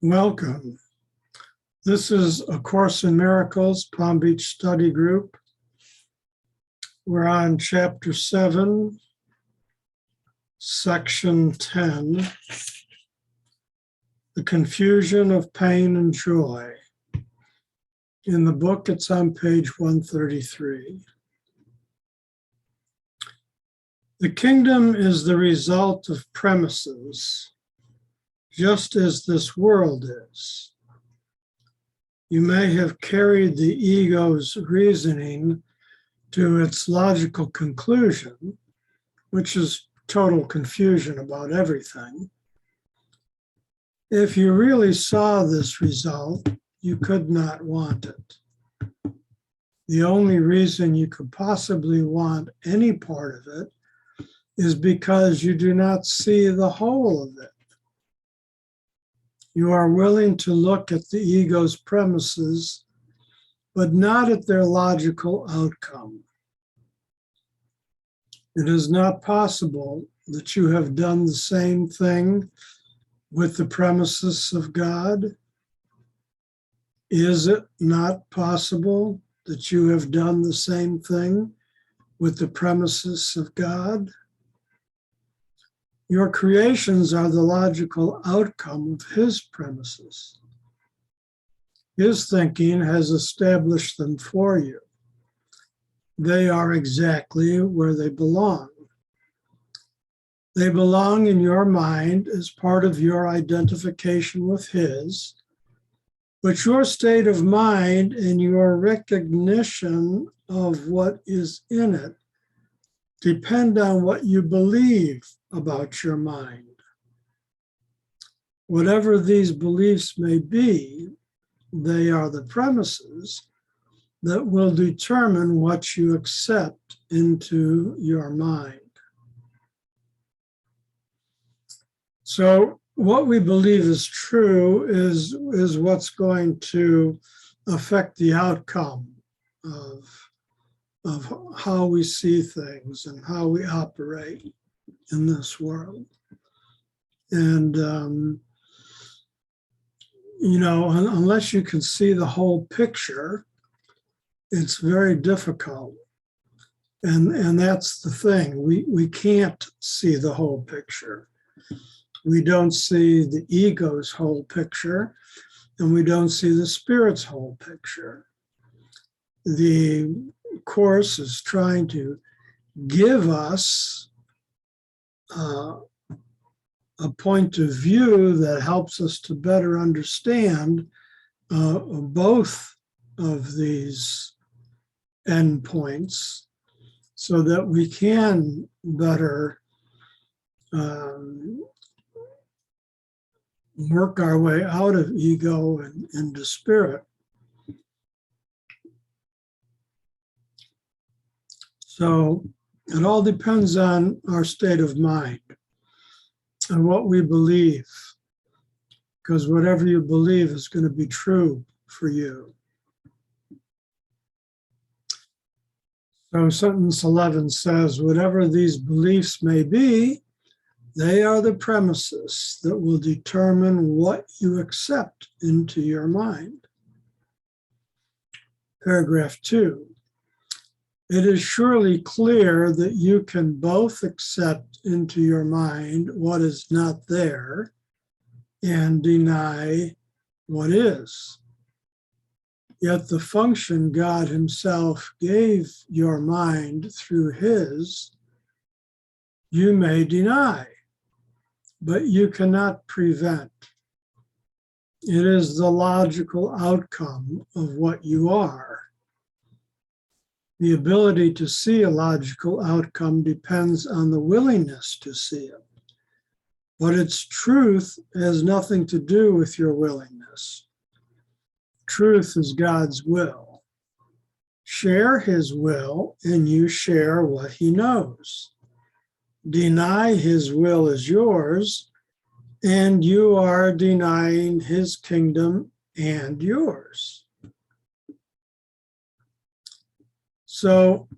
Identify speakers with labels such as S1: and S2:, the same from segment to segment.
S1: Welcome. This is A Course in Miracles, Palm Beach Study Group. We're on Chapter 7, Section 10, The Confusion of Pain and Joy. In the book, it's on page 133. The kingdom is the result of premises, just as this world is. You may have carried the ego's reasoning to its logical conclusion, which is total confusion about everything. If you really saw this result, you could not want it. The only reason you could possibly want any part of it is because you do not see the whole of it. You are willing to look at the ego's premises, but not at their logical outcome. It is not possible that you have done the same thing with the premises of God. Is it not possible that you have done the same thing with the premises of God? Your creations are the logical outcome of his premises. His thinking has established them for you. They are exactly where they belong. They belong in your mind as part of your identification with his, but your state of mind and your recognition of what is in it depend on what you believe about your mind. Whatever these beliefs may be, they are the premises that will determine what you accept into your mind. So what we believe is true is what's going to affect the outcome of how we see things and how we operate in this world. And, unless you can see the whole picture, it's very difficult. And that's the thing. We can't see the whole picture. We don't see the ego's whole picture, and we don't see the spirit's whole picture. The Course is trying to give us a point of view that helps us to better understand both of these endpoints so that we can better work our way out of ego and into spirit. So it all depends on our state of mind and what we believe, because whatever you believe is going to be true for you. So sentence 11 says, whatever these beliefs may be, they are the premises that will determine what you accept into your mind. Paragraph 2. It is surely clear that you can both accept into your mind what is not there and deny what is. Yet the function God himself gave your mind through his, you may deny, but you cannot prevent. It is the logical outcome of what you are. The ability to see a logical outcome depends on the willingness to see it. But its truth has nothing to do with your willingness. Truth is God's will. Share his will, and you share what he knows. Deny his will as yours, and you are denying his kingdom and yours. So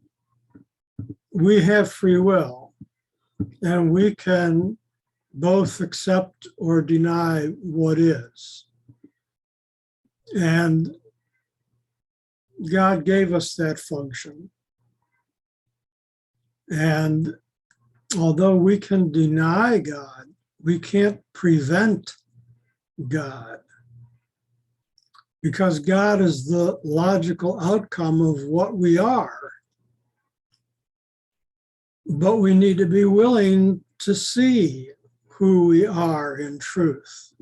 S1: we have free will, and we can both accept or deny what is. And God gave us that function. And although we can deny God, we can't prevent God, because God is the logical outcome of what we are. But we need to be willing to see who we are in truth.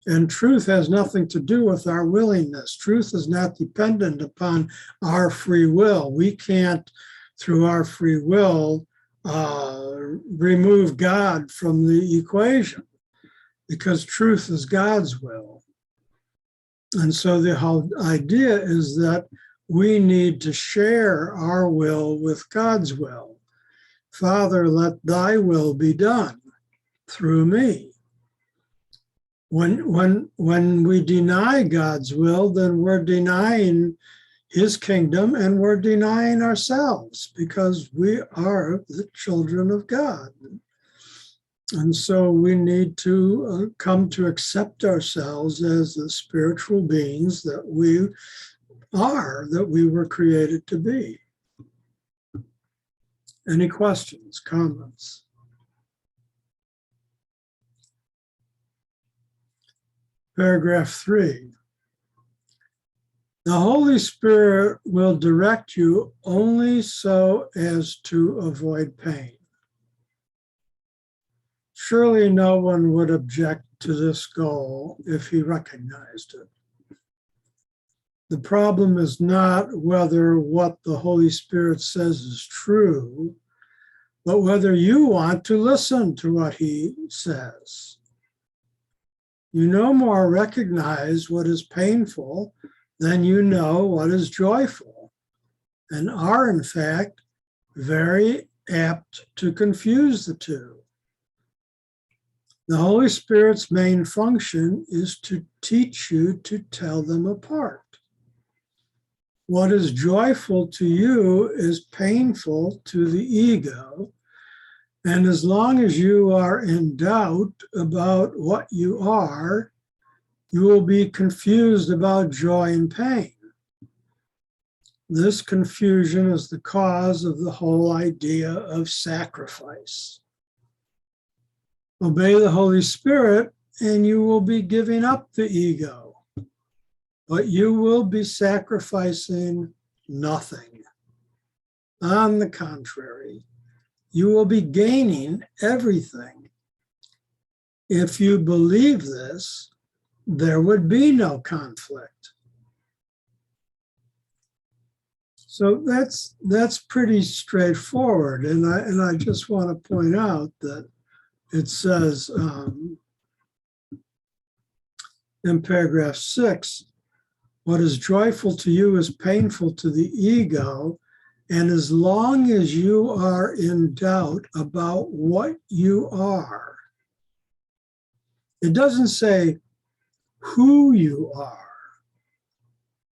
S1: And truth has nothing to do with our willingness. Truth is not dependent upon our free will. We can't, through our free will, remove God from the equation, because truth is God's will. And so the whole idea is that we need to share our will with God's will. Father, let thy will be done through me. When we deny God's will, then we're denying his kingdom and we're denying ourselves, because we are the children of God. And so we need to come to accept ourselves as the spiritual beings that we are, that we were created to be. Any questions, comments? Paragraph 3. The Holy Spirit will direct you only so as to avoid pain. Surely no one would object to this goal if he recognized it. The problem is not whether what the Holy Spirit says is true, but whether you want to listen to what he says. You no more recognize what is painful than you know what is joyful, and are in fact very apt to confuse the two. The Holy Spirit's main function is to teach you to tell them apart. What is joyful to you is painful to the ego, and as long as you are in doubt about what you are, you will be confused about joy and pain. This confusion is the cause of the whole idea of sacrifice. Obey the Holy Spirit, and you will be giving up the ego, but you will be sacrificing nothing. On the contrary, you will be gaining everything. If you believe this, there would be no conflict. So that's pretty straightforward, and I just want to point out that it says in paragraph 6, what is joyful to you is painful to the ego, and as long as you are in doubt about what you are, it doesn't say who you are.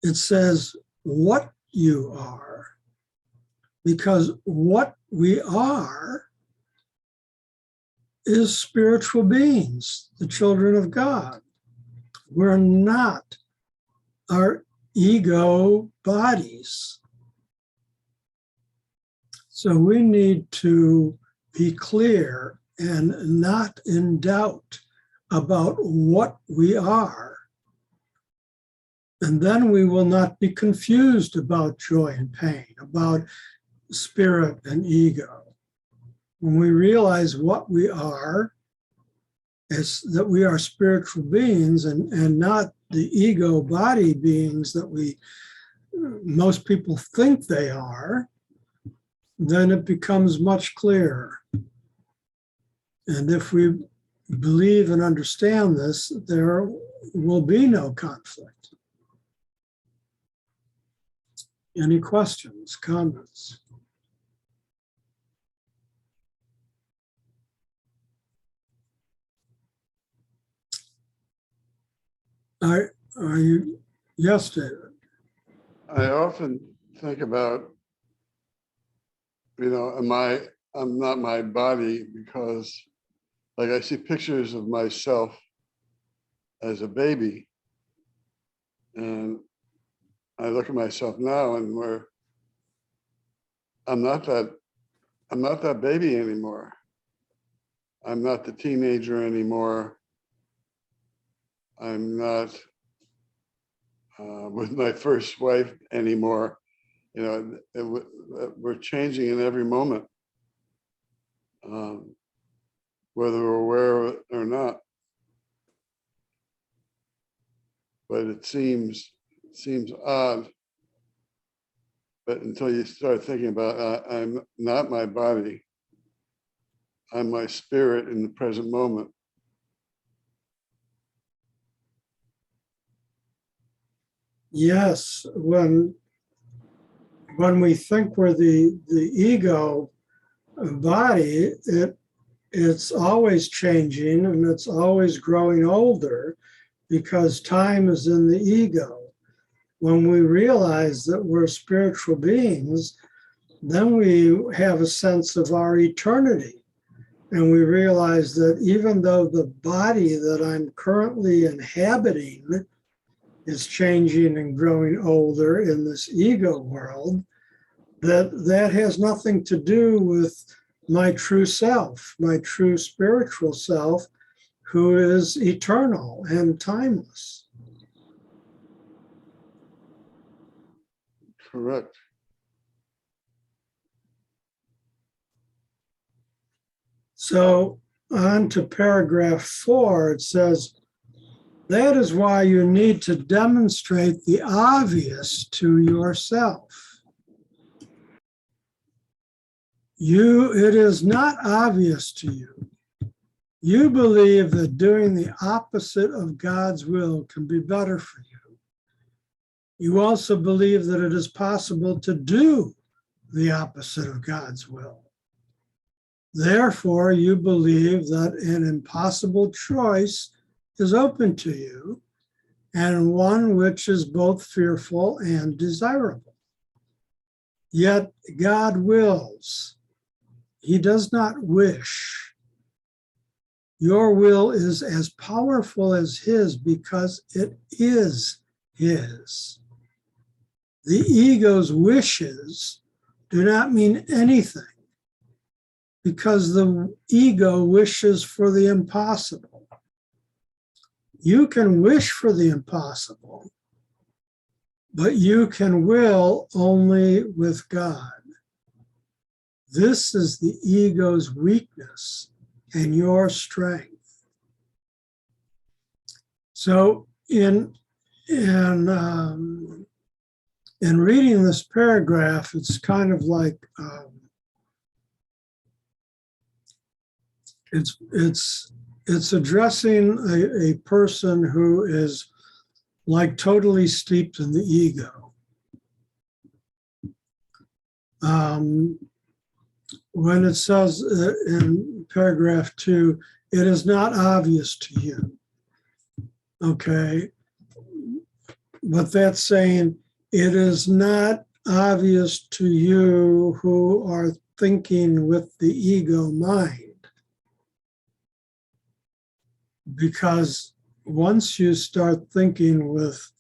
S1: It says what you are, because what we are is spiritual beings, the children of God. We're not our ego bodies. So we need to be clear and not in doubt about what we are. And then we will not be confused about joy and pain, about spirit and ego. When we realize what we are, is that we are spiritual beings and not the ego body beings that most people think they are, then it becomes much clearer. And if we believe and understand this, there will be no conflict. Any questions, comments? Are you? Yes, David.
S2: I often think about, I'm not my body, because like I see pictures of myself as a baby, And I look at myself now and I'm not that baby anymore. I'm not the teenager anymore. I'm not with my first wife anymore. You know, we're changing in every moment, whether we're aware of it or not. But it seems odd. But until you start thinking about, I'm not my body. I'm my spirit in the present moment.
S1: Yes, when we think we're the ego body, it's always changing and it's always growing older because time is in the ego. When we realize that we're spiritual beings, then we have a sense of our eternity. And we realize that even though the body that I'm currently inhabiting is changing and growing older in this ego world, that has nothing to do with my true self, my true spiritual self, who is eternal and timeless.
S2: Correct.
S1: So on to paragraph 4, it says, that is why you need to demonstrate the obvious to yourself. It is not obvious to you. You believe that doing the opposite of God's will can be better for you. You also believe that it is possible to do the opposite of God's will. Therefore, you believe that an impossible choice is open to you, and one which is both fearful and desirable. Yet God wills. He does not wish. Your will is as powerful as his because it is his. The ego's wishes do not mean anything because the ego wishes for the impossible. You can wish for the impossible, but you can will only with God. This is the ego's weakness and your strength. So in reading this paragraph, it's kind of like it's addressing a person who is like totally steeped in the ego. When it says in paragraph 2, it is not obvious to you. Okay. But that's saying it is not obvious to you who are thinking with the ego mind. Because once you start thinking with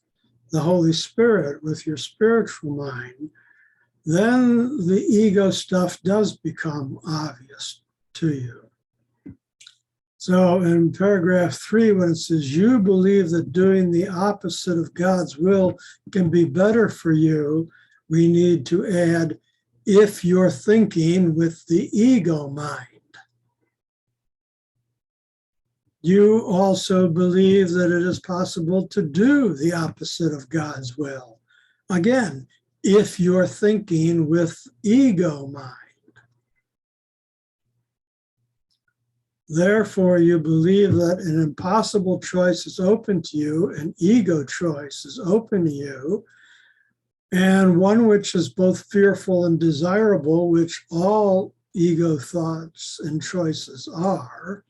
S1: the Holy Spirit, with your spiritual mind, then the ego stuff does become obvious to you. So in paragraph 3, when it says, you believe that doing the opposite of God's will can be better for you, we need to add, if you're thinking with the ego mind. You also believe that it is possible to do the opposite of God's will. Again, if you're thinking with ego mind. Therefore, you believe that an impossible choice is open to you, an ego choice is open to you, and one which is both fearful and desirable, which all ego thoughts and choices are.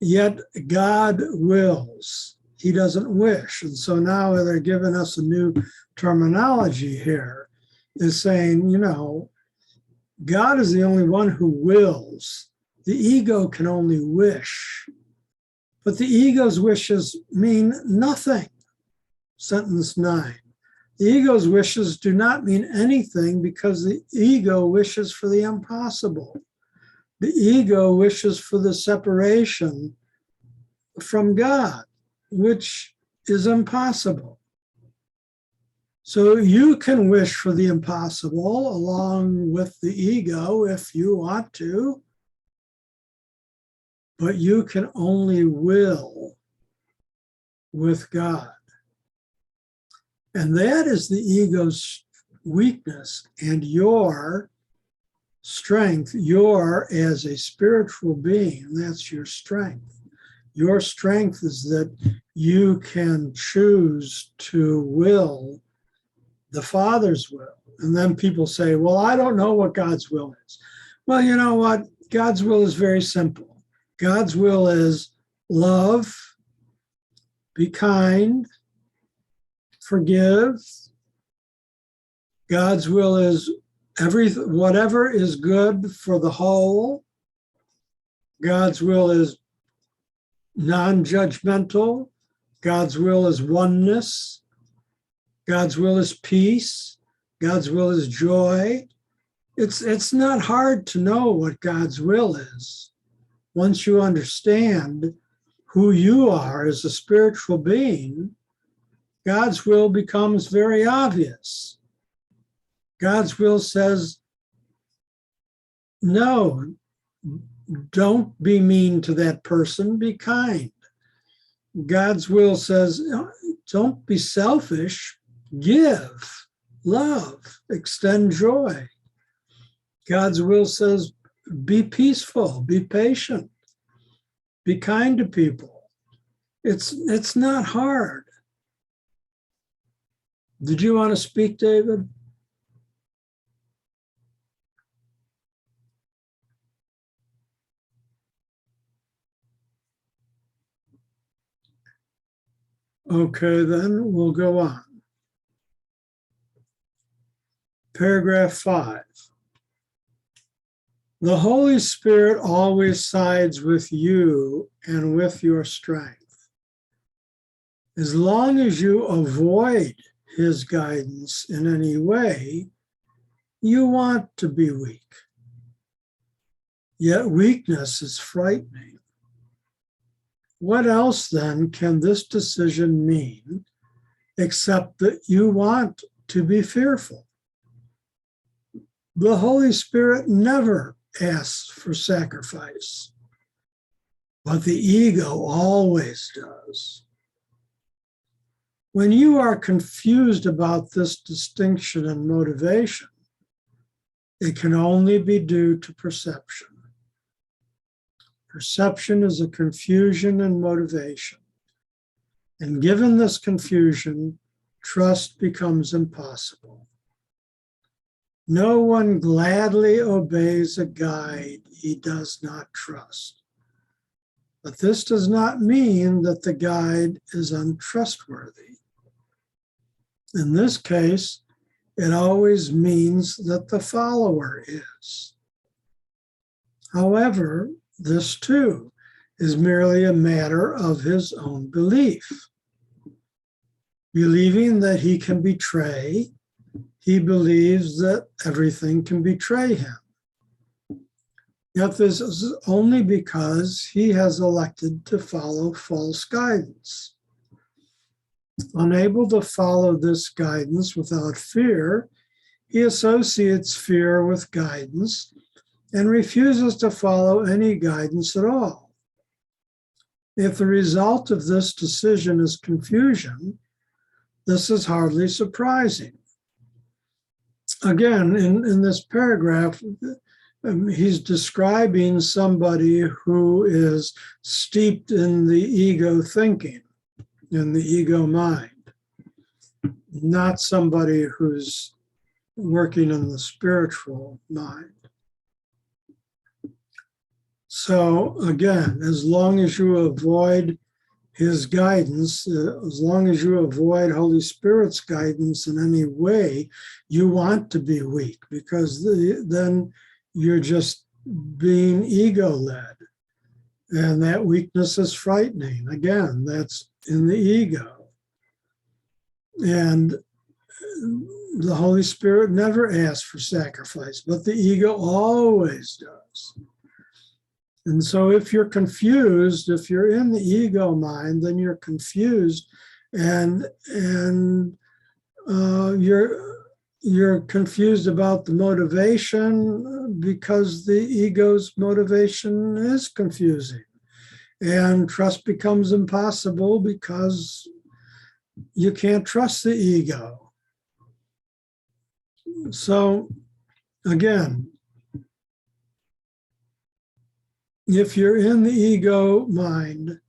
S1: Yet God wills. He doesn't wish. And so now they're giving us a new terminology here, is saying, God is the only one who wills. The ego can only wish. But the ego's wishes mean nothing. sentence 9. The ego's wishes do not mean anything because the ego wishes for the impossible. The ego wishes for the separation from God, which is impossible. So you can wish for the impossible along with the ego if you want to, but you can only will with God. And that is the ego's weakness, and your strength, your as a spiritual being, that's your strength. Your strength is that you can choose to will the Father's will. And then people say, well, I don't know what God's will is. Well, you know what? God's will is very simple. God's will is love, be kind, forgive. God's will is whatever is good for the whole. God's will is non-judgmental. God's will is oneness. God's will is peace. God's will is joy. It's not hard to know what God's will is. Once you understand who you are as a spiritual being, God's will becomes very obvious. God's will says, no, don't be mean to that person, be kind. God's will says, don't be selfish, give, love, extend joy. God's will says, be peaceful, be patient, be kind to people. It's not hard. Did you want to speak, David? Okay, then we'll go on. Paragraph 5. The Holy Spirit always sides with you and with your strength. As long as you avoid his guidance in any way, you want to be weak. Yet weakness is frightening. What else then can this decision mean except that you want to be fearful? The Holy Spirit never asks for sacrifice, but the ego always does. When you are confused about this distinction and motivation, it can only be due to perception. Perception is a confusion and motivation. And given this confusion, trust becomes impossible. No one gladly obeys a guide he does not trust. But this does not mean that the guide is untrustworthy. In this case, it always means that the follower is. However, this too is merely a matter of his own belief. Believing that he can betray, he believes that everything can betray him. Yet this is only because he has elected to follow false guidance. Unable to follow this guidance without fear, he associates fear with guidance and refuses to follow any guidance at all. If the result of this decision is confusion, this is hardly surprising. Again, in this paragraph, he's describing somebody who is steeped in the ego thinking, in the ego mind, not somebody who's working in the spiritual mind. So again, as long as you avoid his guidance, as long as you avoid Holy Spirit's guidance in any way, you want to be weak because then you're just being ego-led. And that weakness is frightening. Again, that's in the ego. And the Holy Spirit never asks for sacrifice, but the ego always does. And so if you're confused, if you're in the ego mind, then you're confused, and you're confused about the motivation because the ego's motivation is confusing. And trust becomes impossible because you can't trust the ego. So again, if you're in the ego mind,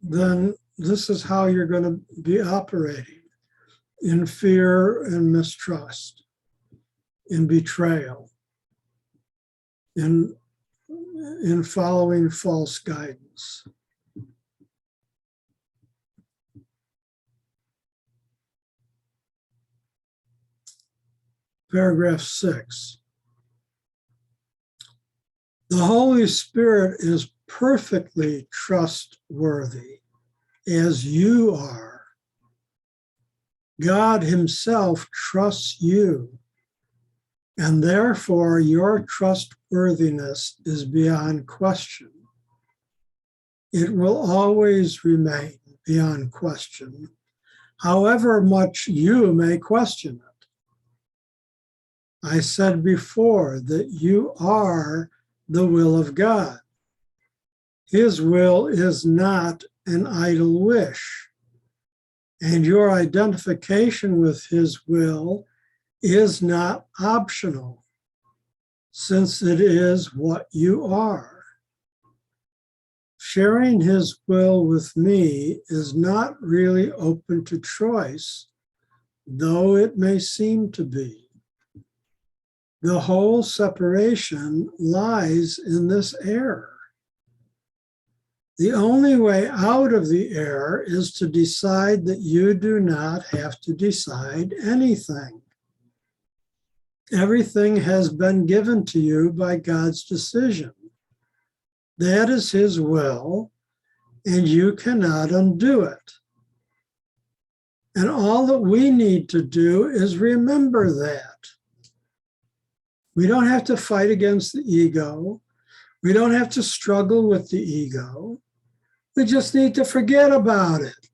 S1: then this is how you're going to be operating: in fear and mistrust, in betrayal, in following false guidance. Paragraph 6. The Holy Spirit is perfectly trustworthy, as you are. God Himself trusts you, and therefore your trustworthiness is beyond question. It will always remain beyond question, however much you may question it. I said before that you are the will of God. His will is not an idle wish, and your identification with His will is not optional, since it is what you are. Sharing His will with me is not really open to choice, though it may seem to be. The whole separation lies in this error. The only way out of the error is to decide that you do not have to decide anything. Everything has been given to you by God's decision. That is His will, and you cannot undo it. And all that we need to do is remember that. We don't have to fight against the ego. We don't have to struggle with the ego. We just need to forget about it.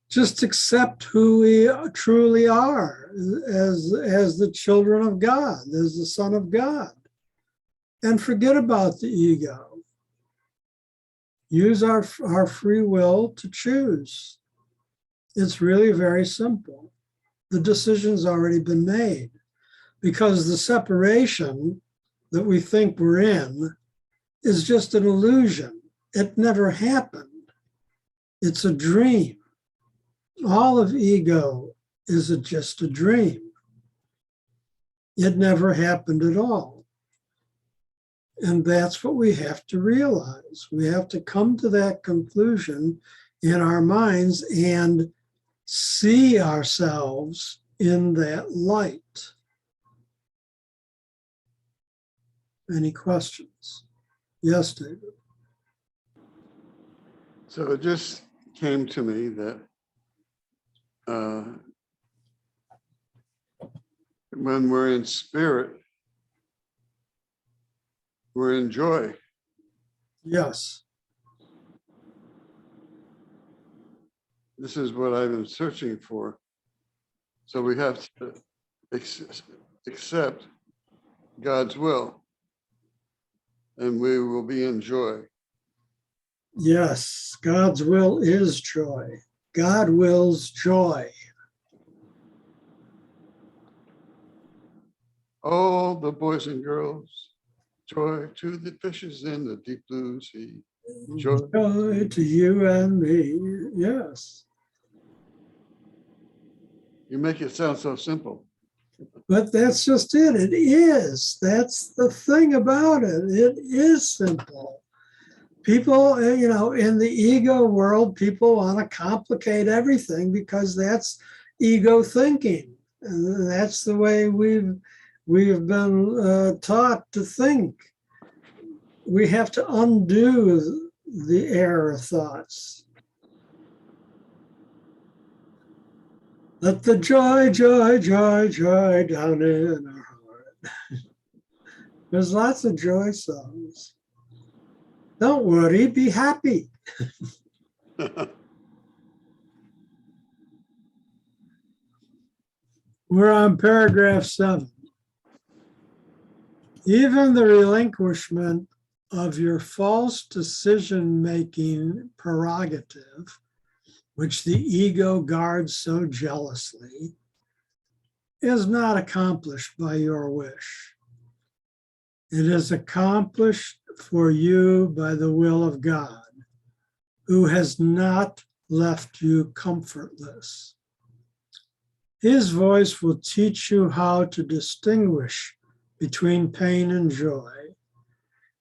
S1: Just accept who we truly are as the children of God, as the Son of God, and forget about the ego. Use our free will to choose. It's really very simple. The decision's already been made, because the separation that we think we're in is just an illusion. It never happened. It's a dream. All of ego is just a dream. It never happened at all. And that's what we have to realize. We have to come to that conclusion in our minds and see ourselves in that light. Any questions? Yes, David.
S2: So it just came to me that when we're in spirit, we're in joy.
S1: Yes.
S2: This is what I've been searching for. So we have to accept God's will, and we will be in joy.
S1: Yes, God's will is joy. God wills joy.
S2: All the boys and girls, joy to the fishes in the deep blue sea. Joy
S1: to you and me. Yes.
S2: You make it sound so simple.
S1: But that's just it. It is. That's the thing about it. It is simple. People, in the ego world, people want to complicate everything because that's ego thinking. And that's the way we've been taught to think. We have to undo the error thoughts. Let the joy, joy, joy, joy down in our heart. There's lots of joy songs. Don't worry, be happy. We're on paragraph 7. Even the relinquishment of your false decision-making prerogative, which the ego guards so jealously, is not accomplished by your wish. It is accomplished for you by the will of God, who has not left you comfortless. His voice will teach you how to distinguish between pain and joy,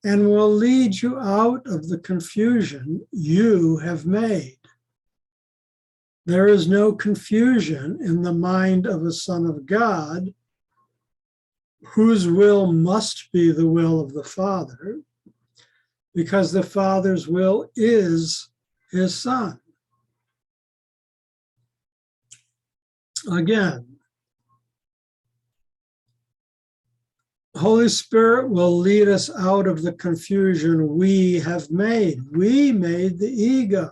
S1: and will lead you out of the confusion you have made. There is no confusion in the mind of a son of God, whose will must be the will of the Father, because the Father's will is his Son. Again, Holy Spirit will lead us out of the confusion we have made. We made the ego.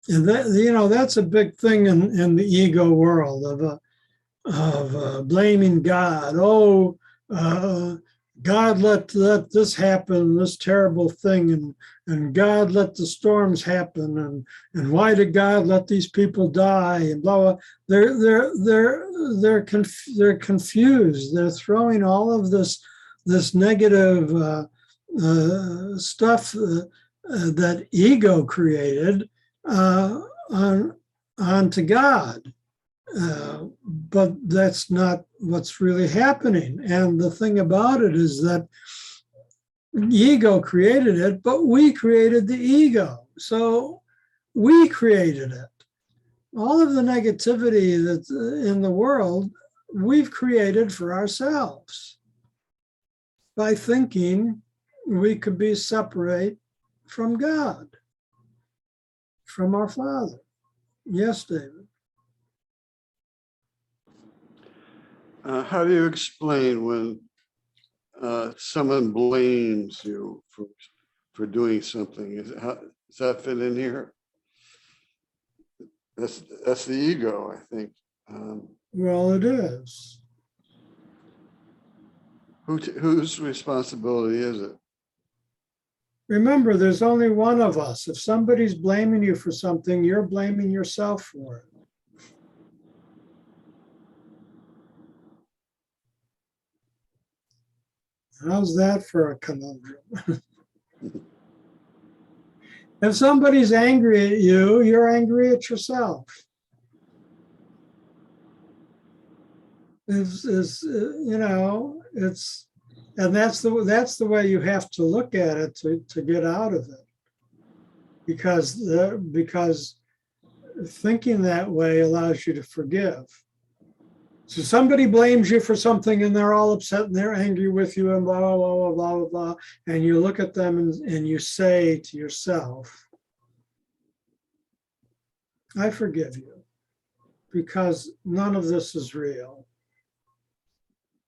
S1: And that, that's a big thing in the ego world of blaming God. Oh, God let this happen, this terrible thing, and God let the storms happen, and why did God let these people die, and blah blah. They're confused. They're throwing all of this negative stuff that ego created onto God. But that's not what's really happening. And the thing about it is that ego created it, but we created the ego. So we created it. All of the negativity that's in the world, we've created for ourselves by thinking we could be separate from God, from our Father. Yes, David.
S2: How do you explain when someone blames you for doing something? Does that fit in here? That's the ego, I think.
S1: Well, it is.
S2: Whose responsibility is it?
S1: Remember, there's only one of us. If somebody's blaming you for something, you're blaming yourself for it. How's that for a conundrum? If somebody's angry at you, you're angry at yourself. And that's the way you have to look at it to get out of it. Because thinking that way allows you to forgive. So somebody blames you for something and they're all upset and they're angry with you and blah, blah, blah, blah, blah, blah. And you look at them and you say to yourself, I forgive you because none of this is real.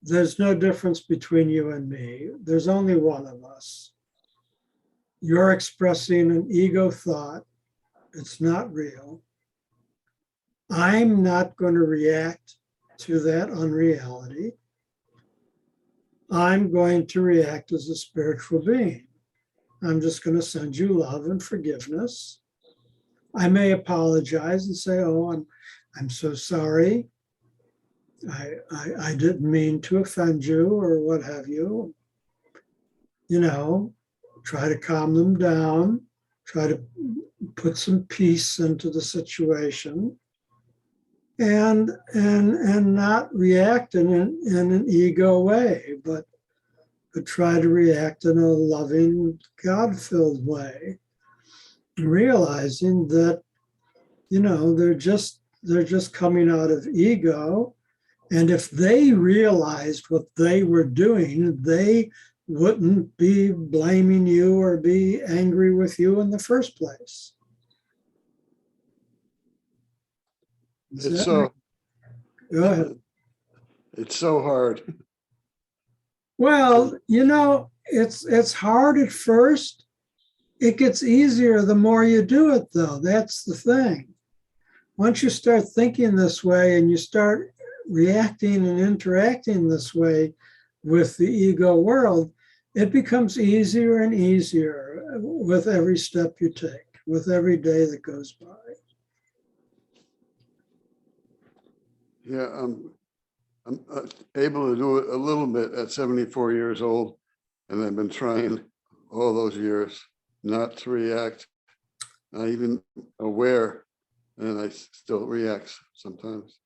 S1: There's no difference between you and me. There's only one of us. You're expressing an ego thought. It's not real. I'm not going to react to that unreality. I'm going to react as a spiritual being. I'm just going to send you love and forgiveness. I may apologize and say, oh, I'm so sorry. I didn't mean to offend you or what have you. Try to calm them down, try to put some peace into the situation. And not react in an ego way, but try to react in a loving, God-filled way, realizing that they're just coming out of ego, and if they realized what they were doing, they wouldn't be blaming you or be angry with you in the first place. Does
S2: It's
S1: that
S2: so,
S1: Go ahead.
S2: it's so hard.
S1: Well, it's hard at first. It gets easier the more you do it, though. That's the thing. Once you start thinking this way and you start reacting and interacting this way with the ego world, it becomes easier and easier with every step you take, with every day that goes by.
S2: Yeah, I'm able to do it a little bit at 74 years old, and I've been trying all those years not to react, not even aware, and I still react sometimes.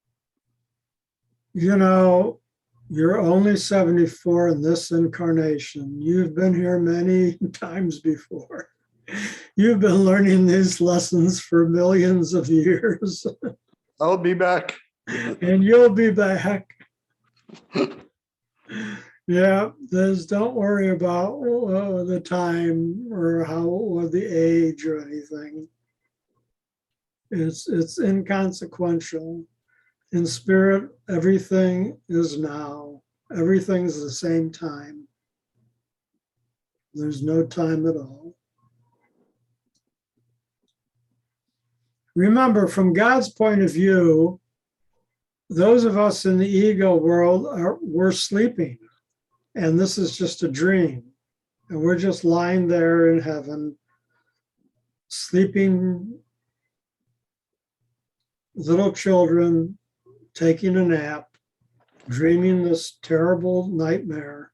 S1: You're only 74 in this incarnation. You've been here many times before. You've been learning these lessons for millions of years,
S2: I'll be back.
S1: and you'll be back. Yeah, don't worry about the time or the age or anything. It's inconsequential. In spirit, everything is now. Everything's the same time. There's no time at all. Remember, from God's point of view, those of us in the ego world we're sleeping, and this is just a dream, and we're just lying there in heaven, sleeping little children, taking a nap, dreaming this terrible nightmare,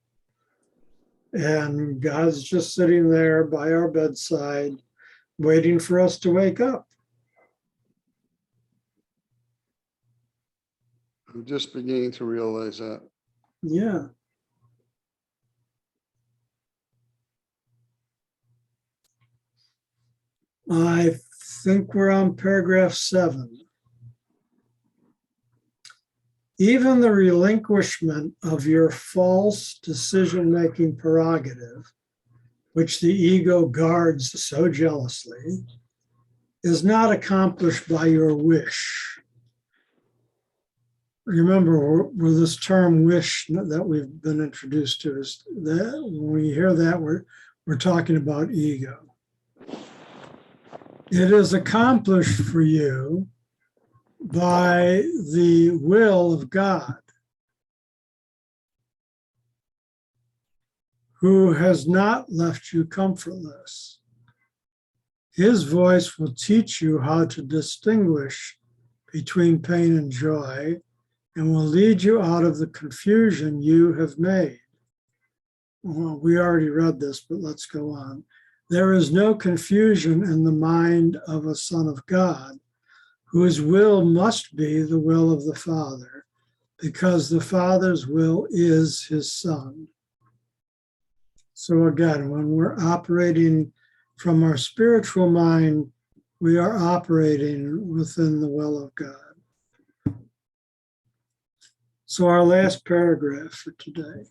S1: and God's just sitting there by our bedside, waiting for us to wake up.
S2: I'm just beginning to realize that.
S1: Yeah. I think we're on paragraph 7. Even the relinquishment of your false decision-making prerogative, which the ego guards so jealously, is not accomplished by your wish. Remember, where this term wish that we've been introduced to is that when we hear that, we're talking about ego. It is accomplished for you by the will of God, who has not left you comfortless. His voice will teach you how to distinguish between pain and joy, and will lead you out of the confusion you have made. Well, we already read this, but let's go on. There is no confusion in the mind of a son of God, whose will must be the will of the Father, because the Father's will is his Son. So again, when we're operating from our spiritual mind, we are operating within the will of God. So our last paragraph for today.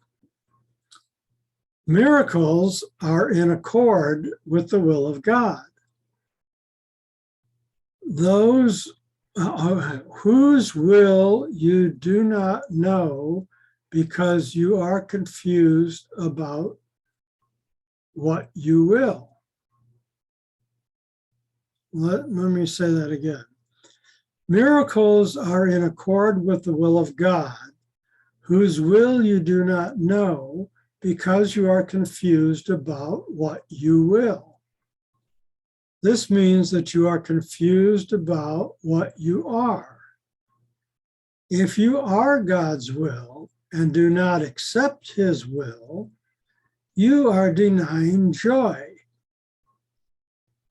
S1: Miracles are in accord with the will of God. Those whose will you do not know because you are confused about what you will. Let me say that again. Miracles are in accord with the will of God, whose will you do not know because you are confused about what you will. This means that you are confused about what you are. If you are God's will and do not accept his will, you are denying joy.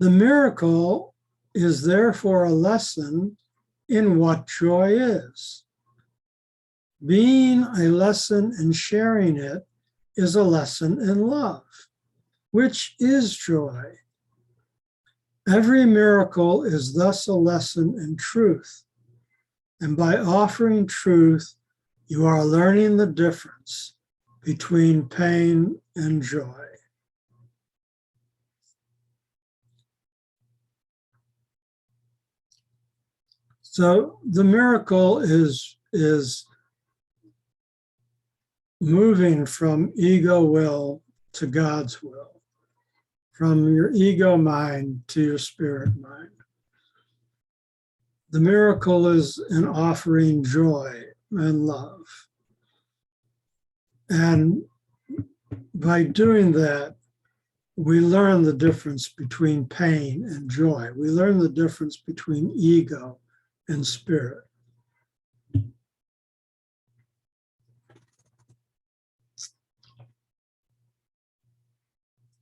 S1: The miracle is therefore a lesson in what joy is. Being a lesson in sharing it is a lesson in love, which is joy. Every miracle is thus a lesson in truth. And by offering truth, you are learning the difference between pain and joy. So the miracle is moving from ego will to God's will, from your ego mind to your spirit mind. The miracle is in offering joy and love. And by doing that, we learn the difference between pain and joy. We learn the difference between ego and spirit.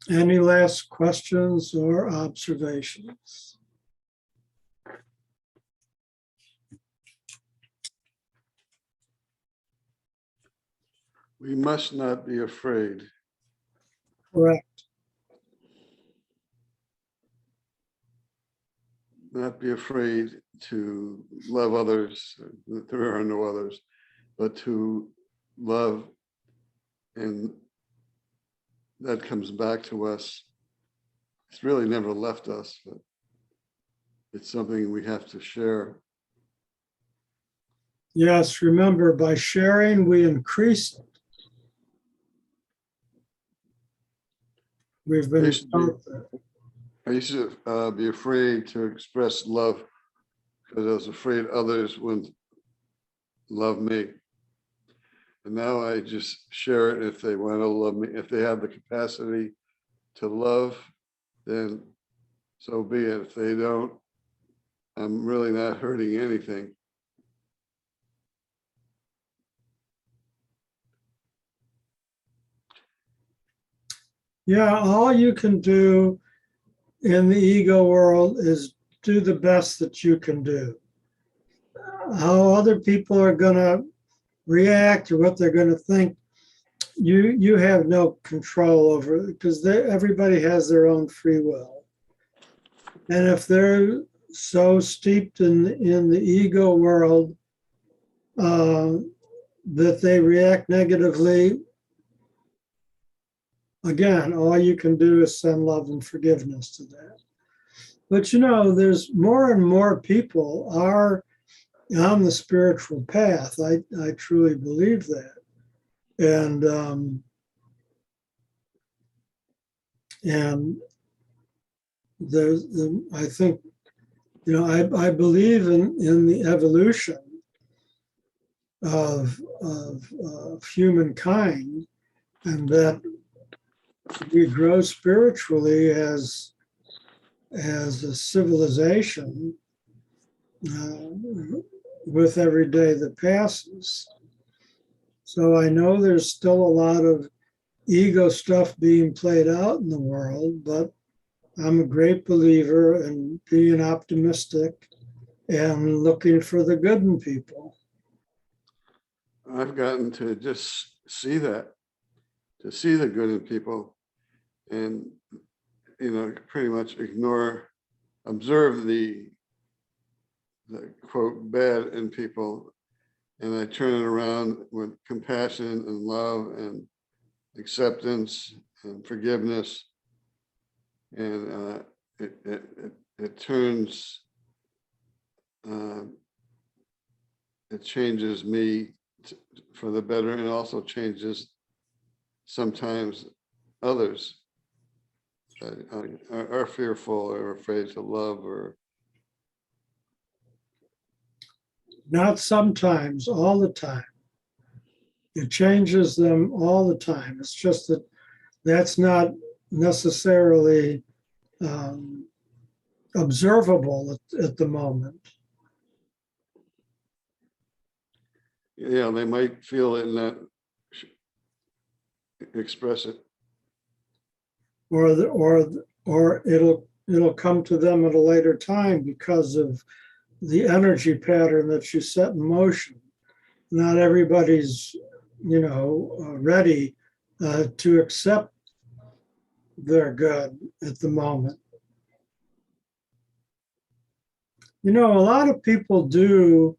S1: Any last questions or observations?
S2: We must not be afraid.
S1: Correct.
S2: Not be afraid to love others, that there are no others, but to love, and that comes back to us. It's really never left us, but it's something we have to share.
S1: Yes, remember, by sharing, we increase it. We've been taught that.
S2: I used to be afraid to express love because I was afraid others wouldn't love me. And now I just share it if they want to love me. If they have the capacity to love, then so be it. If they don't, I'm really not hurting anything.
S1: Yeah, all you can do in the ego world is do the best that you can do. How other people are going to react or what they're going to think, you have no control over it, because everybody has their own free will. And if they're so steeped in the ego world that they react negatively, again, all you can do is send love and forgiveness to that. But there's more and more people are on the spiritual path. I truly believe that. And I think, I believe in the evolution of humankind, and that we grow spiritually as a civilization with every day that passes. So I know there's still a lot of ego stuff being played out in the world, but I'm a great believer in being optimistic and looking for the good in people.
S2: I've gotten to just see that, to see the good in people, and pretty much observe the quote bad in people, and I turn it around with compassion and love and acceptance and forgiveness, and it turns, it changes me for the better, and also changes sometimes others that are fearful or afraid to love, or
S1: Not sometimes, all the time. It changes them all the time. It's just that that's not necessarily observable at the moment.
S2: they might feel it and not express it.
S1: Or it'll come to them at a later time because of the energy pattern that you set in motion. Not everybody's, ready to accept their good at the moment. A lot of people do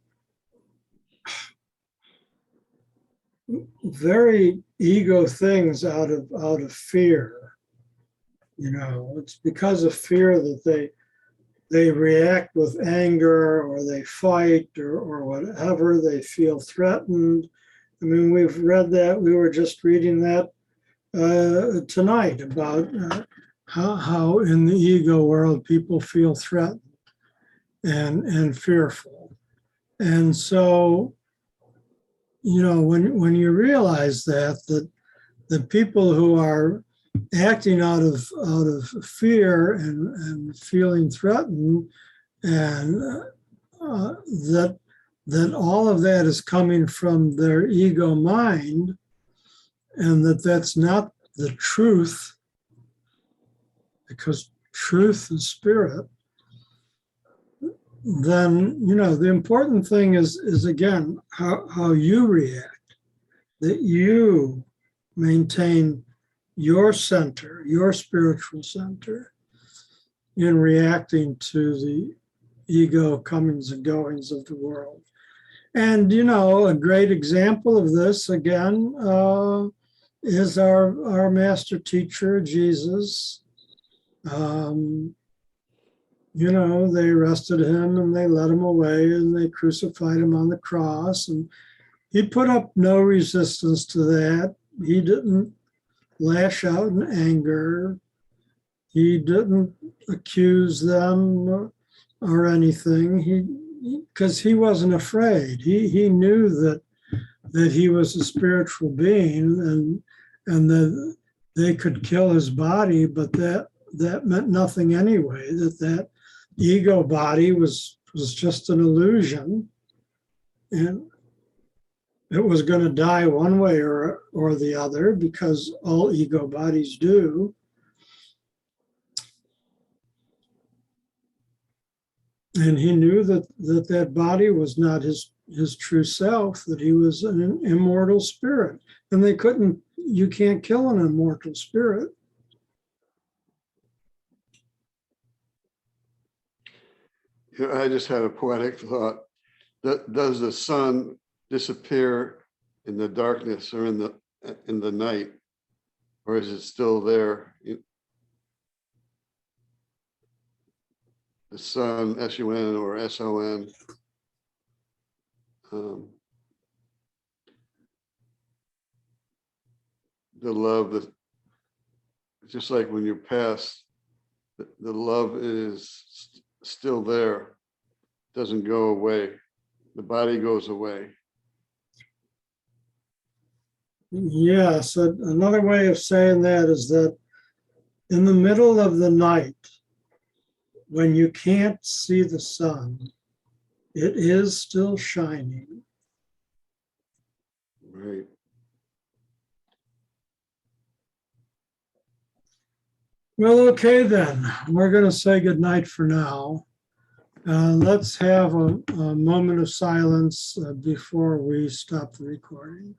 S1: very ego things out of fear. It's because of fear that they react with anger, or they fight, or whatever. They feel threatened. I mean, we've read that. We were just reading that tonight about how in the ego world people feel threatened and fearful. And so, when you realize that the people who are acting out of fear and feeling threatened, and that all of that is coming from their ego mind, and that's not the truth, because truth is spirit, then the important thing is again how you react, that you maintain your center, your spiritual center, in reacting to the ego comings and goings of the world. And a great example of this again is our master teacher Jesus. They arrested him and they led him away and they crucified him on the cross, and he put up no resistance to that. He didn't lash out in anger. He didn't accuse them or anything. Because he wasn't afraid. He knew that he was a spiritual being, and that they could kill his body, but that meant nothing anyway. That ego body was just an illusion, and it was going to die one way or the other, because all ego bodies do. And he knew that body was not his true self, that he was an immortal spirit. And you can't kill an immortal spirit.
S2: I just had a poetic thought. Does the sun disappear in the darkness or in the night, or is it still there? The sun, S-U-N or S-O-N. The love that, just like when you pass, the love is still there, doesn't go away. The body goes away.
S1: Yes, another way of saying that is that in the middle of the night, when you can't see the sun, it is still shining.
S2: Right.
S1: Well, okay then. We're going to say goodnight for now. Let's have a moment of silence before we stop the recording.